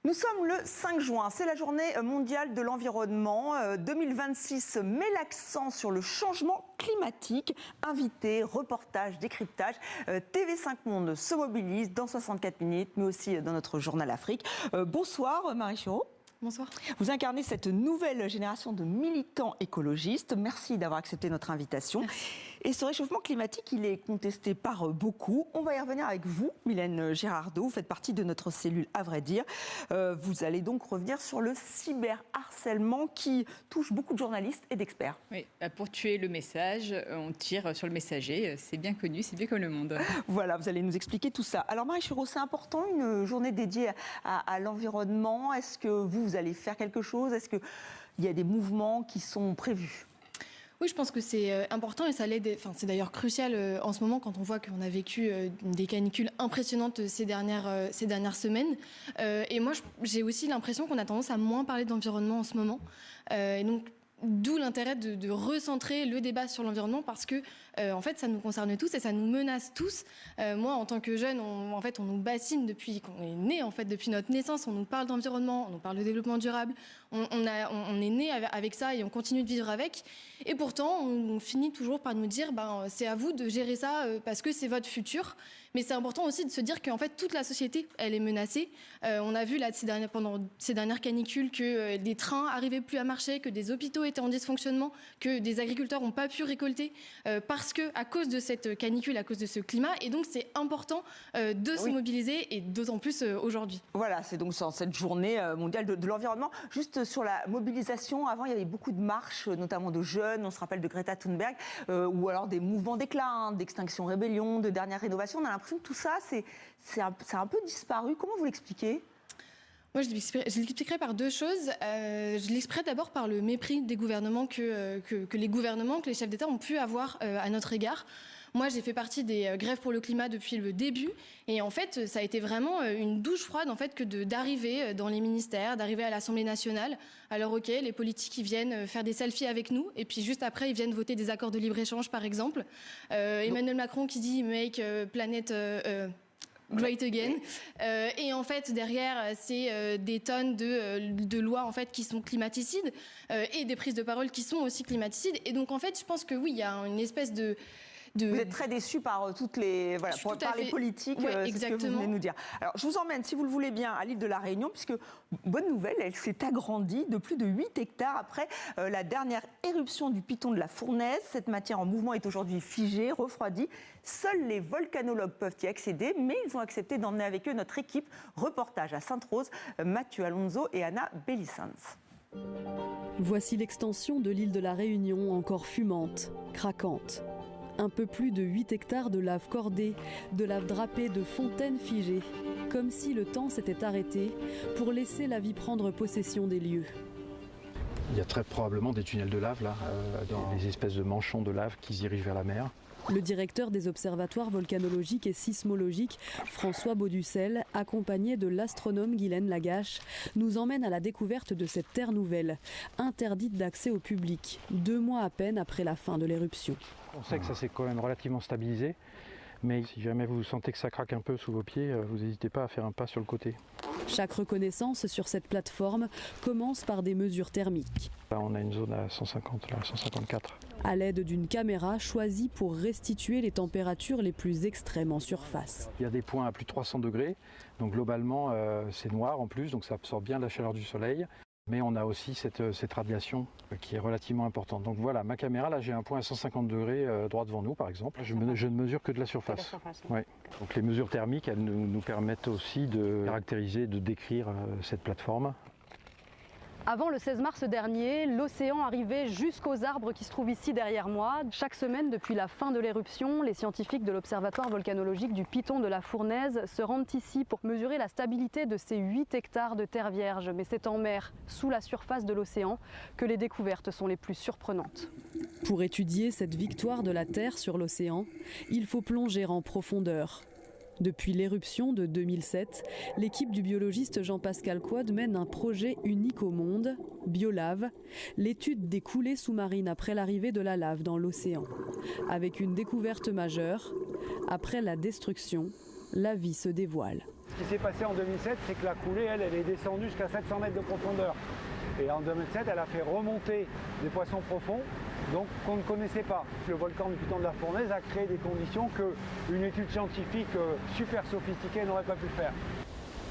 Nous sommes le 5 juin, c'est la journée mondiale de l'environnement. 2026 met l'accent sur le changement climatique. Invités, reportages, décryptage. TV5 Monde se mobilise dans 64 minutes, mais aussi dans notre journal Afrique. Bonsoir Marie Chiraud. Bonsoir. Vous incarnez cette nouvelle génération de militants écologistes. Merci d'avoir accepté notre invitation. Merci. Et ce réchauffement climatique, il est contesté par beaucoup. On va y revenir avec vous, Mylène Gérardot. Vous faites partie de notre cellule, à vrai dire. Vous allez donc revenir sur le cyberharcèlement qui touche beaucoup de journalistes et d'experts. Oui, pour tuer le message, on tire sur le messager. C'est bien connu, c'est bien comme le monde. Voilà, vous allez nous expliquer tout ça. Alors Marie Chiraud, c'est important, une journée dédiée à l'environnement. Est-ce que vous allez faire quelque chose? Est-ce qu'il y a des mouvements qui sont prévus? Oui, je pense que c'est important et ça l'aide. Enfin, c'est d'ailleurs crucial en ce moment quand on voit qu'on a vécu des canicules impressionnantes ces dernières semaines. Et moi, j'ai aussi l'impression qu'on a tendance à moins parler d'environnement en ce moment. Et donc, d'où l'intérêt de recentrer le débat sur l'environnement parce que en fait ça nous concerne tous et ça nous menace tous. Moi en tant que jeune, on nous bassine depuis qu'on est né, en fait depuis notre naissance, on nous parle d'environnement, on nous parle de développement durable, on est né avec ça et on continue de vivre avec. Et pourtant on finit toujours par nous dire c'est à vous de gérer ça parce que c'est votre futur. Mais c'est important aussi de se dire qu'en fait toute la société elle est menacée. On a vu là pendant ces dernières canicules que des trains arrivaient plus à marcher, que des hôpitaux étaient en dysfonctionnement, que des agriculteurs n'ont pas pu récolter parce que à cause de cette canicule, à cause de ce climat. Et donc c'est important de se mobiliser et d'autant plus aujourd'hui. Voilà, c'est donc cette journée mondiale de l'environnement. Juste sur la mobilisation, avant il y avait beaucoup de marches, notamment de jeunes, on se rappelle de Greta Thunberg, ou alors des mouvements d'éclat, d'Extinction Rébellion, de Dernière Rénovation. On a l'impression que tout ça, c'est un peu disparu. Comment vous l'expliquez ? Moi, je l'expliquerai par deux choses. Je l'expliquerai d'abord par le mépris des gouvernements que les chefs d'État ont pu avoir à notre égard. Moi, j'ai fait partie des grèves pour le climat depuis le début. Et en fait, ça a été vraiment une douche froide en fait, que d'arriver dans les ministères, d'arriver à l'Assemblée nationale. Alors, OK, les politiques, ils viennent faire des selfies avec nous. Et puis, juste après, ils viennent voter des accords de libre-échange, par exemple. Emmanuel Macron qui dit « Make Planet... Great again ». Et en fait derrière c'est des tonnes de lois en fait qui sont climaticides et des prises de parole qui sont aussi climaticides. Et donc en fait je pense que oui il y a une espèce de... Vous êtes très déçus par toutes les par les politiques, c'est ce que vous venez de nous dire. Alors je vous emmène, si vous le voulez bien, à l'île de la Réunion, puisque, bonne nouvelle, elle s'est agrandie de plus de 8 hectares après la dernière éruption du piton de la Fournaise. Cette matière en mouvement est aujourd'hui figée, refroidie. Seuls les volcanologues peuvent y accéder, mais ils ont accepté d'emmener avec eux notre équipe. Reportage à Sainte-Rose, Mathieu Alonso et Anna Bellissens. Voici l'extension de l'île de la Réunion, encore fumante, craquante. Un peu plus de 8 hectares de lave cordée, de lave drapée, de fontaines figées, comme si le temps s'était arrêté pour laisser la vie prendre possession des lieux. Il y a très probablement des tunnels de lave là, dans des espèces de manchons de lave qui se dirigent vers la mer. Le directeur des observatoires volcanologiques et sismologiques, François Bauducel, accompagné de l'astronome Guylaine Lagache, nous emmène à la découverte de cette terre nouvelle, interdite d'accès au public, 2 mois à peine après la fin de l'éruption. On sait que ça s'est quand même relativement stabilisé, mais si jamais vous sentez que ça craque un peu sous vos pieds, vous n'hésitez pas à faire un pas sur le côté. Chaque reconnaissance sur cette plateforme commence par des mesures thermiques. Là, on a une zone à 150, là, 154. À l'aide d'une caméra choisie pour restituer les températures les plus extrêmes en surface. Il y a des points à plus de 300 degrés, donc globalement c'est noir en plus, donc ça absorbe bien la chaleur du soleil. Mais on a aussi cette radiation qui est relativement importante. Donc voilà, ma caméra, là j'ai un point à 150 degrés droit devant nous par exemple. Je ne mesure que de la surface. Ouais. Donc les mesures thermiques, elles nous permettent aussi de caractériser, de décrire cette plateforme. Avant le 16 mars dernier, l'océan arrivait jusqu'aux arbres qui se trouvent ici derrière moi. Chaque semaine, depuis la fin de l'éruption, les scientifiques de l'Observatoire volcanologique du Piton de la Fournaise se rendent ici pour mesurer la stabilité de ces 8 hectares de terre vierge. Mais c'est en mer, sous la surface de l'océan, que les découvertes sont les plus surprenantes. Pour étudier cette victoire de la Terre sur l'océan, il faut plonger en profondeur. Depuis l'éruption de 2007, l'équipe du biologiste Jean-Pascal Quod mène un projet unique au monde, Biolave, l'étude des coulées sous-marines après l'arrivée de la lave dans l'océan. Avec une découverte majeure, après la destruction, la vie se dévoile. Ce qui s'est passé en 2007, c'est que la coulée, elle est descendue jusqu'à 700 mètres de profondeur. Et en 2007, elle a fait remonter des poissons profonds, donc qu'on ne connaissait pas. Le volcan du Piton de la Fournaise a créé des conditions qu'une étude scientifique super sophistiquée n'aurait pas pu faire.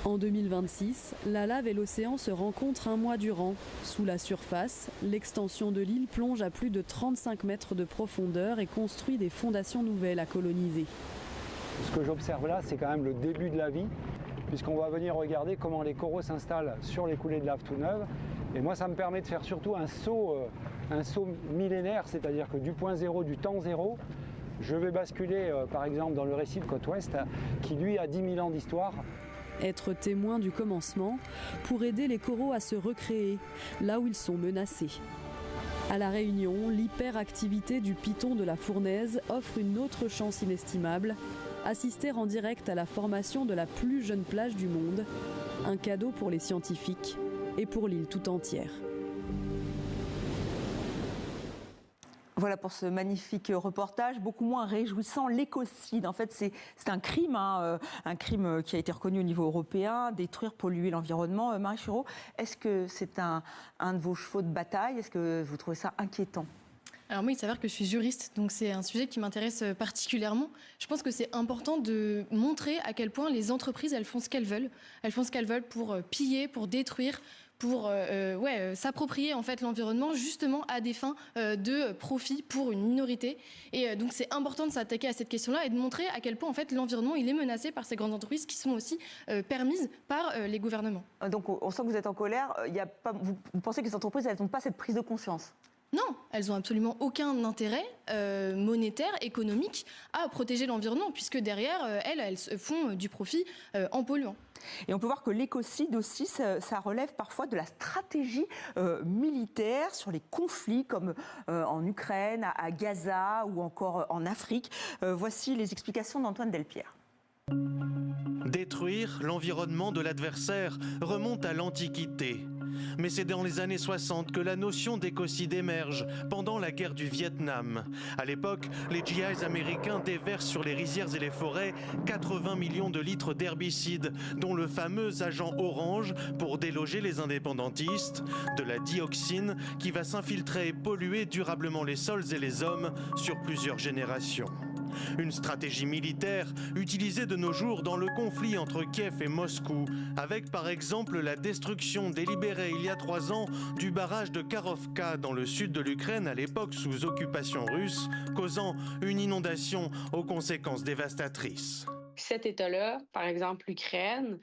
En 2026, la lave et l'océan se rencontrent un mois durant. Sous la surface, l'extension de l'île plonge à plus de 35 mètres de profondeur et construit des fondations nouvelles à coloniser. Ce que j'observe là, c'est quand même le début de la vie, puisqu'on va venir regarder comment les coraux s'installent sur les coulées de lave tout neuves. Et moi, ça me permet de faire surtout un saut millénaire, c'est-à-dire que du point zéro, du temps zéro, je vais basculer par exemple dans le récif côte ouest, qui lui a 10 000 ans d'histoire. Être témoin du commencement pour aider les coraux à se recréer, là où ils sont menacés. À La Réunion, l'hyperactivité du Piton de la Fournaise offre une autre chance inestimable, assister en direct à la formation de la plus jeune plage du monde, un cadeau pour les scientifiques et pour l'île tout entière. Voilà pour ce magnifique reportage, beaucoup moins réjouissant, l'écocide. En fait, c'est un crime, un crime qui a été reconnu au niveau européen, détruire, polluer l'environnement. Marie Chureau, est-ce que c'est un de vos chevaux de bataille? Est-ce que vous trouvez ça inquiétant? Alors moi, il s'avère que je suis juriste, donc c'est un sujet qui m'intéresse particulièrement. Je pense que c'est important de montrer à quel point les entreprises, elles font ce qu'elles veulent. Elles font ce qu'elles veulent pour piller, pour détruire, pour s'approprier en fait l'environnement justement à des fins de profit pour une minorité. Et donc c'est important de s'attaquer à cette question-là et de montrer à quel point en fait l'environnement il est menacé par ces grandes entreprises qui sont aussi permises par les gouvernements. Donc on sent que vous êtes en colère. Vous pensez que les entreprises elles n'ont pas cette prise de conscience? Non, elles n'ont absolument aucun intérêt monétaire, économique à protéger l'environnement, puisque derrière, elles font du profit en polluant. Et on peut voir que l'écocide aussi, ça relève parfois de la stratégie militaire sur les conflits comme en Ukraine, à Gaza ou encore en Afrique. Voici les explications d'Antoine Delpierre. Détruire l'environnement de l'adversaire remonte à l'Antiquité. Mais c'est dans les années 60 que la notion d'écocide émerge, pendant la guerre du Vietnam. À l'époque, les GIs américains déversent sur les rizières et les forêts 80 millions de litres d'herbicides, dont le fameux agent orange pour déloger les indépendantistes, de la dioxine qui va s'infiltrer et polluer durablement les sols et les hommes sur plusieurs générations. Une stratégie militaire utilisée de nos jours dans le conflit entre Kiev et Moscou, avec par exemple la destruction délibérée il y a 3 ans du barrage de Karovka dans le sud de l'Ukraine à l'époque sous occupation russe, causant une inondation aux conséquences dévastatrices. Cet État-là, par exemple l'Ukraine,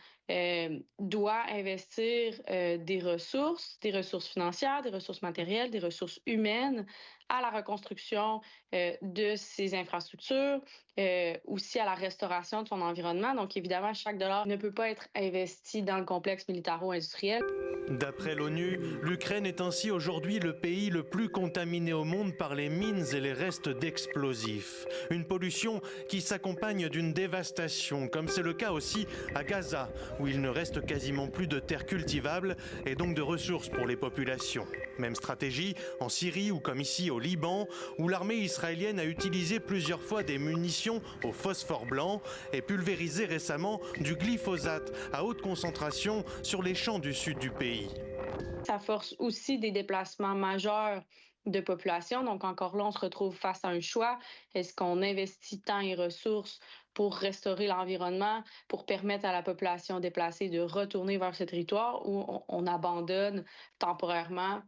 doit investir des ressources financières, des ressources matérielles, des ressources humaines à la reconstruction de ses infrastructures, aussi à la restauration de son environnement. Donc évidemment, chaque dollar ne peut pas être investi dans le complexe militaro-industriel. D'après l'ONU, l'Ukraine est ainsi aujourd'hui le pays le plus contaminé au monde par les mines et les restes d'explosifs. Une pollution qui s'accompagne d'une dévastation, comme c'est le cas aussi à Gaza, où il ne reste quasiment plus de terres cultivables et donc de ressources pour les populations. Même stratégie en Syrie ou comme ici au Liban, où l'armée israélienne a utilisé plusieurs fois des munitions au phosphore blanc et pulvérisé récemment du glyphosate à haute concentration sur les champs du sud du pays. Ça force aussi des déplacements majeurs de population. Donc encore là, on se retrouve face à un choix. Est-ce qu'on investit temps et ressources pour restaurer l'environnement, pour permettre à la population déplacée de retourner vers ce territoire, ou on abandonne temporairement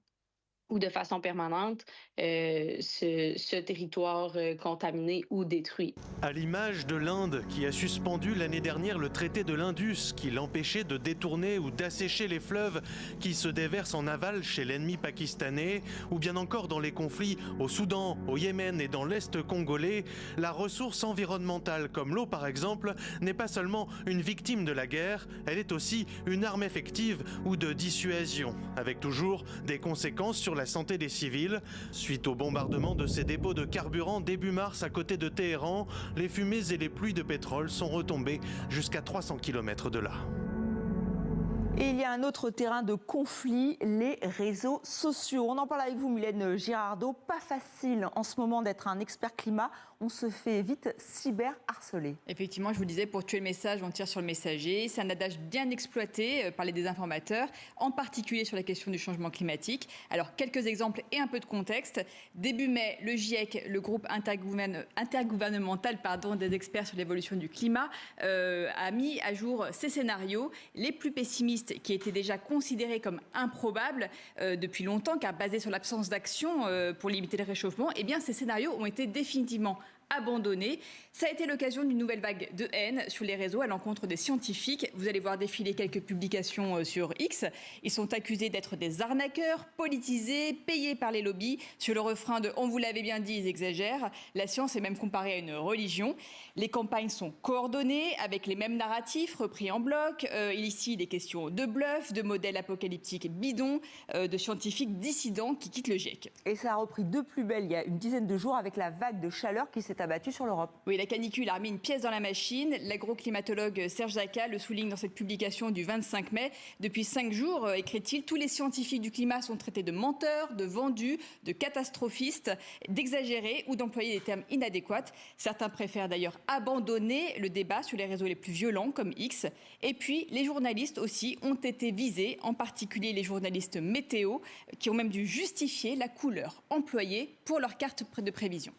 ou de façon permanente ce territoire contaminé ou détruit. À l'image de l'Inde qui a suspendu l'année dernière le traité de l'Indus qui l'empêchait de détourner ou d'assécher les fleuves qui se déversent en aval chez l'ennemi pakistanais, ou bien encore dans les conflits au Soudan, au Yémen et dans l'Est congolais, la ressource environnementale comme l'eau par exemple n'est pas seulement une victime de la guerre, elle est aussi une arme effective ou de dissuasion, avec toujours des conséquences sur la santé des civils. Suite au bombardement de ces dépôts de carburant début mars à côté de Téhéran, les fumées et les pluies de pétrole sont retombées jusqu'à 300 km de là. Et il y a un autre terrain de conflit, les réseaux sociaux. On en parle avec vous, Mylène Girardot. Pas facile en ce moment d'être un expert climat. on se fait vite cyberharceler. Effectivement, je vous disais, pour tuer le message, on tire sur le messager. C'est un adage bien exploité par les désinformateurs, en particulier sur la question du changement climatique. Alors, quelques exemples et un peu de contexte. Début mai, le GIEC, le groupe intergouvernemental des experts sur l'évolution du climat, a mis à jour ces scénarios, les plus pessimistes, qui étaient déjà considérés comme improbables depuis longtemps, car basés sur l'absence d'action pour limiter le réchauffement. Eh bien, ces scénarios ont été définitivement abandonnés. Ça a été l'occasion d'une nouvelle vague de haine sur les réseaux à l'encontre des scientifiques. Vous allez voir défiler quelques publications sur X. Ils sont accusés d'être des arnaqueurs, politisés, payés par les lobbies. Sur le refrain de « on vous l'avait bien dit, ils exagèrent », la science est même comparée à une religion. Les campagnes sont coordonnées avec les mêmes narratifs repris en bloc. Ici, des questions de bluff, de modèles apocalyptiques bidons, de scientifiques dissidents qui quittent le GIEC. Et ça a repris de plus belle il y a une dizaine de jours avec la vague de chaleur qui s'est abattue sur l'Europe. Oui, la canicule a remis une pièce dans la machine. L'agroclimatologue Serge Zaka le souligne dans cette publication du 25 mai. Depuis 5 jours, écrit-il, tous les scientifiques du climat sont traités de menteurs, de vendus, de catastrophistes, d'exagérés ou d'employer des termes inadéquats. Certains préfèrent d'ailleurs abandonner le débat sur les réseaux les plus violents comme X. Et puis, les journalistes aussi ont été visés, en particulier les journalistes météo, qui ont même dû justifier la couleur employée pour leur carte de prévision.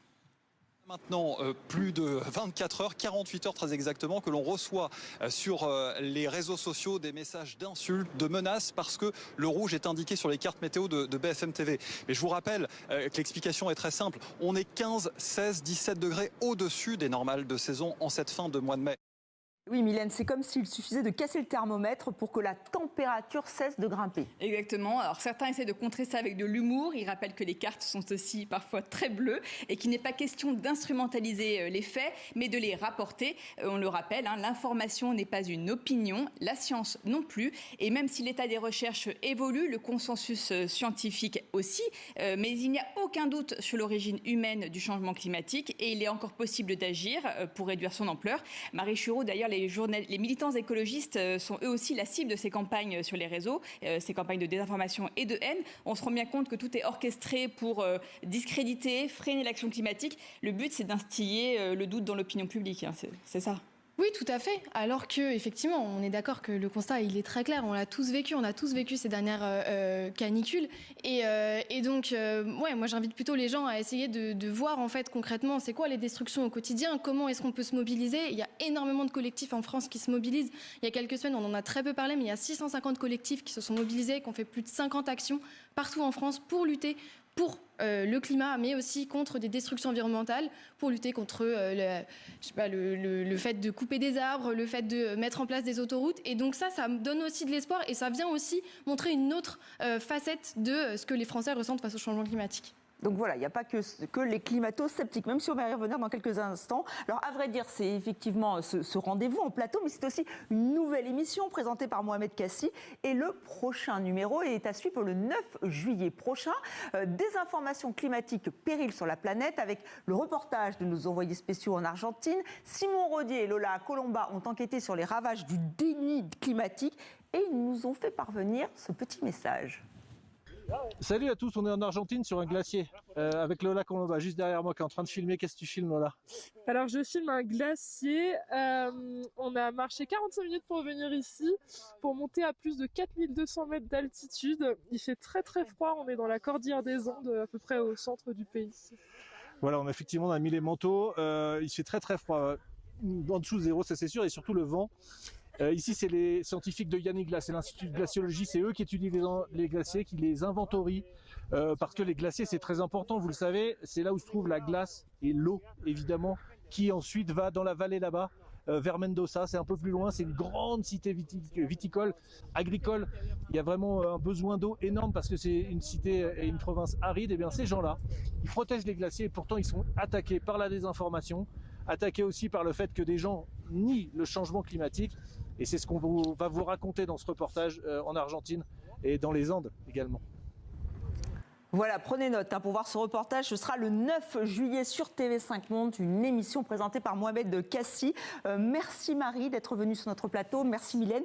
Maintenant, plus de 24 heures, 48 heures très exactement, que l'on reçoit sur les réseaux sociaux des messages d'insultes, de menaces, parce que le rouge est indiqué sur les cartes météo de BFM TV. Mais je vous rappelle que l'explication est très simple. On est 15, 16, 17 degrés au-dessus des normales de saison en cette fin de mois de mai. Oui, Mylène, c'est comme s'il suffisait de casser le thermomètre pour que la température cesse de grimper. Exactement. Alors certains essaient de contrer ça avec de l'humour. Ils rappellent que les cartes sont aussi parfois très bleues et qu'il n'est pas question d'instrumentaliser les faits, mais de les rapporter. On le rappelle, l'information n'est pas une opinion, la science non plus. Et même si l'état des recherches évolue, le consensus scientifique aussi, mais il n'y a aucun doute sur l'origine humaine du changement climatique et il est encore possible d'agir pour réduire son ampleur. Marie Chureau, d'ailleurs, les militants écologistes sont eux aussi la cible de ces campagnes sur les réseaux, ces campagnes de désinformation et de haine. On se rend bien compte que tout est orchestré pour discréditer, freiner l'action climatique. Le but, c'est d'instiller le doute dans l'opinion publique. C'est ça. Oui, tout à fait. Alors que, effectivement, on est d'accord que le constat, il est très clair. On l'a tous vécu. On a tous vécu ces dernières canicules. Et donc, moi, j'invite plutôt les gens à essayer de voir, en fait, concrètement, c'est quoi les destructions au quotidien, comment est-ce qu'on peut se mobiliser. Il y a énormément de collectifs en France qui se mobilisent. Il y a quelques semaines, on en a très peu parlé, mais il y a 650 collectifs qui se sont mobilisés, qui ont fait plus de 50 actions partout en France pour lutter pour le climat, mais aussi contre des destructions environnementales, pour lutter contre le fait de couper des arbres, le fait de mettre en place des autoroutes. Et donc ça donne aussi de l'espoir et ça vient aussi montrer une autre facette de ce que les Français ressentent face au changement climatique. Donc voilà, il n'y a pas que les climato-sceptiques, même si on va y revenir dans quelques instants. Alors à vrai dire, c'est effectivement ce rendez-vous en plateau, mais c'est aussi une nouvelle émission présentée par Mohamed Kassi. Et le prochain numéro est à suivre le 9 juillet prochain. Des informations climatiques périls sur la planète avec le reportage de nos envoyés spéciaux en Argentine. Simon Rodier et Lola Colomba ont enquêté sur les ravages du déni climatique et ils nous ont fait parvenir ce petit message. Salut à tous, on est en Argentine sur un glacier avec Lola Colomba juste derrière moi qui est en train de filmer. Qu'est-ce que tu filmes, Lola? Alors je filme un glacier, on a marché 45 minutes pour venir ici, pour monter à plus de 4200 mètres d'altitude. Il fait très très froid, on est dans la cordillère des Andes, à peu près au centre du pays. Voilà, on a mis les manteaux, il fait très très froid, en dessous de zéro ça c'est sûr, et surtout le vent. Ici, c'est les scientifiques de Yanigla, c'est l'Institut de glaciologie, c'est eux qui étudient les glaciers, qui les inventorient, parce que les glaciers, c'est très important, vous le savez, c'est là où se trouve la glace et l'eau, évidemment, qui ensuite va dans la vallée là-bas, vers Mendoza, c'est un peu plus loin, c'est une grande cité viticole, agricole, il y a vraiment un besoin d'eau énorme parce que c'est une cité et une province aride. Et bien ces gens-là, ils protègent les glaciers et pourtant ils sont attaqués par la désinformation, attaqués aussi par le fait que des gens nient le changement climatique. Et c'est ce qu'on va vous raconter dans ce reportage en Argentine et dans les Andes également. Voilà, prenez note pour voir ce reportage. Ce sera le 9 juillet sur TV5 Monde, une émission présentée par Mohamed Kassi. Merci Marie d'être venue sur notre plateau. Merci Mylène.